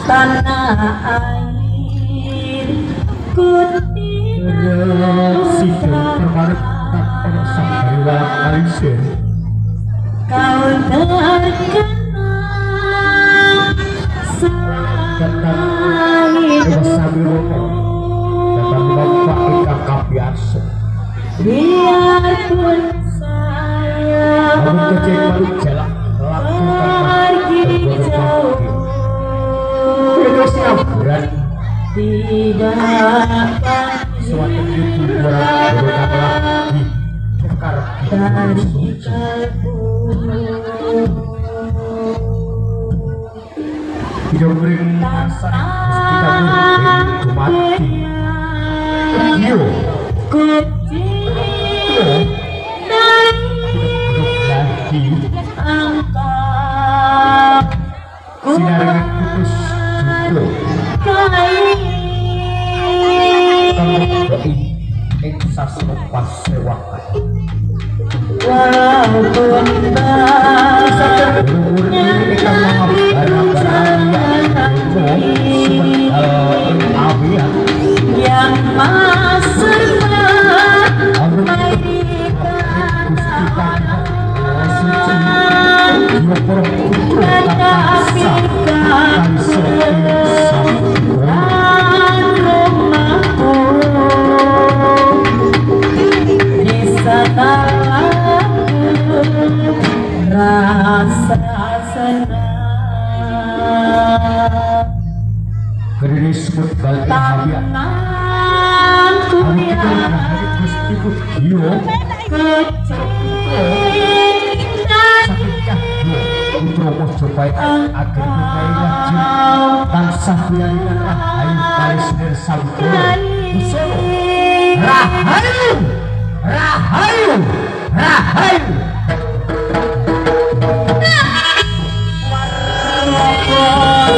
tanah air kutina sidang permanen tak ono sampeyan alisir kau terkenal sahid datang bapak ika kabiasa biarpun saya kamu kecil baru jalan pergi jauh berat tidak suatu itu berat lagi tukar dari kalbu tidak beri rasa kita itu mati yo kucing lagi angkat sinar putus dulu kamu itu sasro pas sewakan walaupun ini kan barang-barang yang masuk rasa senang Kediri sebut balik habian tanahku yang putra mojopai agar bukai wajib tansah biarin rahayu kalisir sampul rahayu rahayu rahayu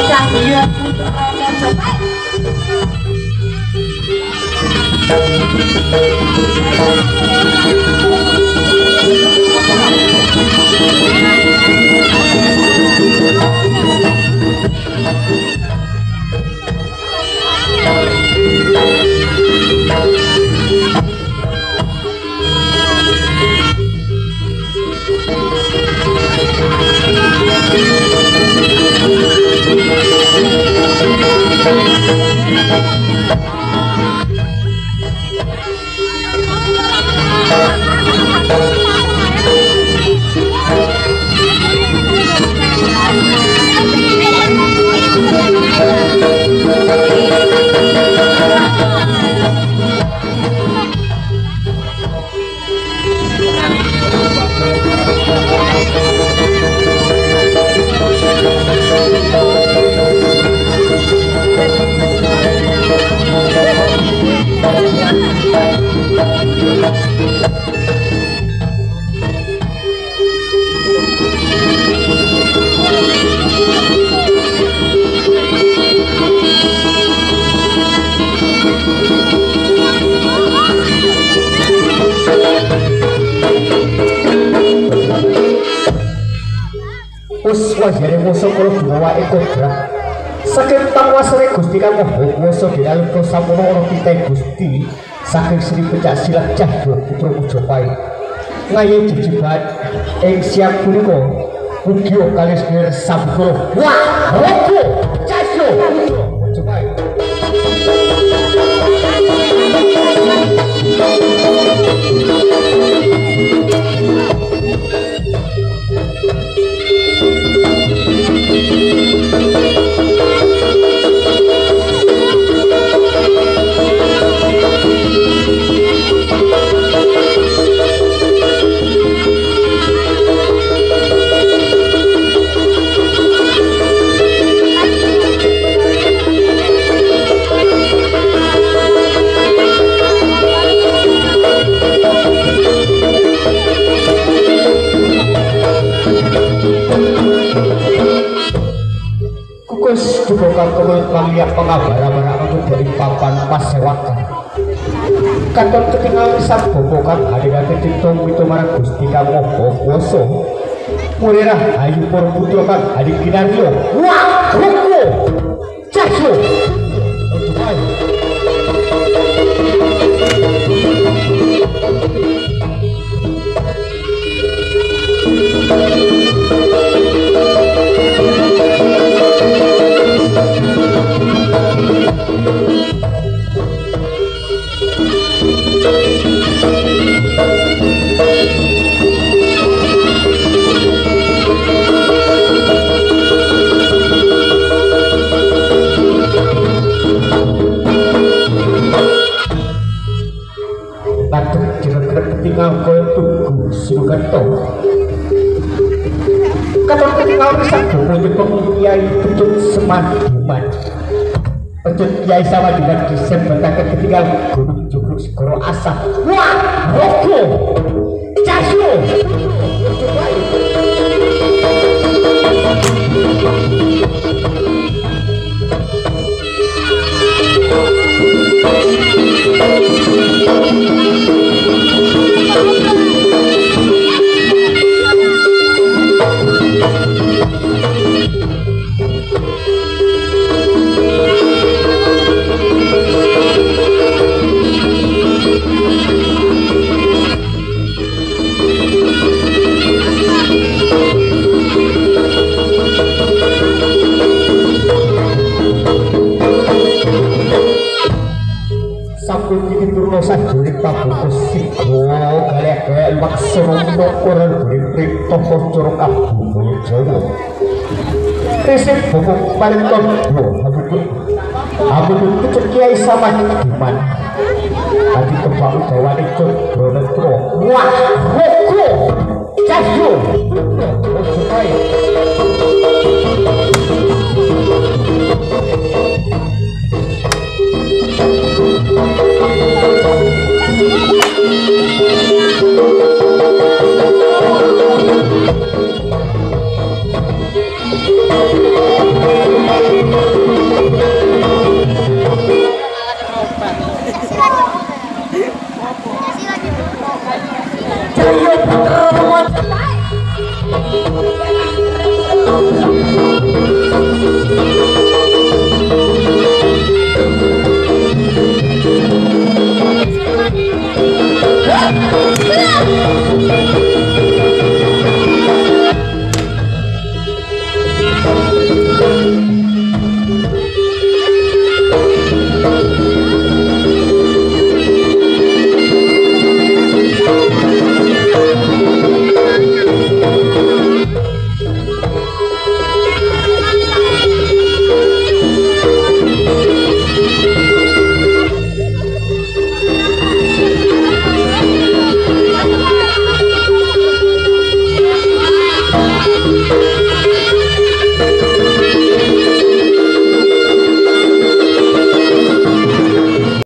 cahaya putra mojopai wajare musuh kula bawa kodra saking pangwasane Gusti kang Maha Kuwasa dialika sampun ana titah Gusti saking Sri Pencak Silat Cahya putra Mojopai ngayi jejebat ing siang punika ugi kalis nir sampura wah rogo Cahya putra Mojopai juga kakulit mangliak pengabara-bara aku dari papan pasewakan katon ketinggalan sang bobokan hadirake ditung itu marang Gusti Kang Maha Kuwasa mulirah ayu para putra kang adik kinarya wah roko cahyo tinggal koyo tugu sinukerto katon ketinggal risak bobo nyepeng kiai pecut semadiman pecut kiai samadiman disebutake ketinggal gunung jubruk segoro asap wah roko cahyo sajuring pabungkus sigo galek-galek maksana nokoran buring toko curug Kabupaten Jawa risik bubuk paling tondo abudut pucuk kiai samadiman tadi kebak udawan ikut bronetro wah roko cahyo supaya Yeah.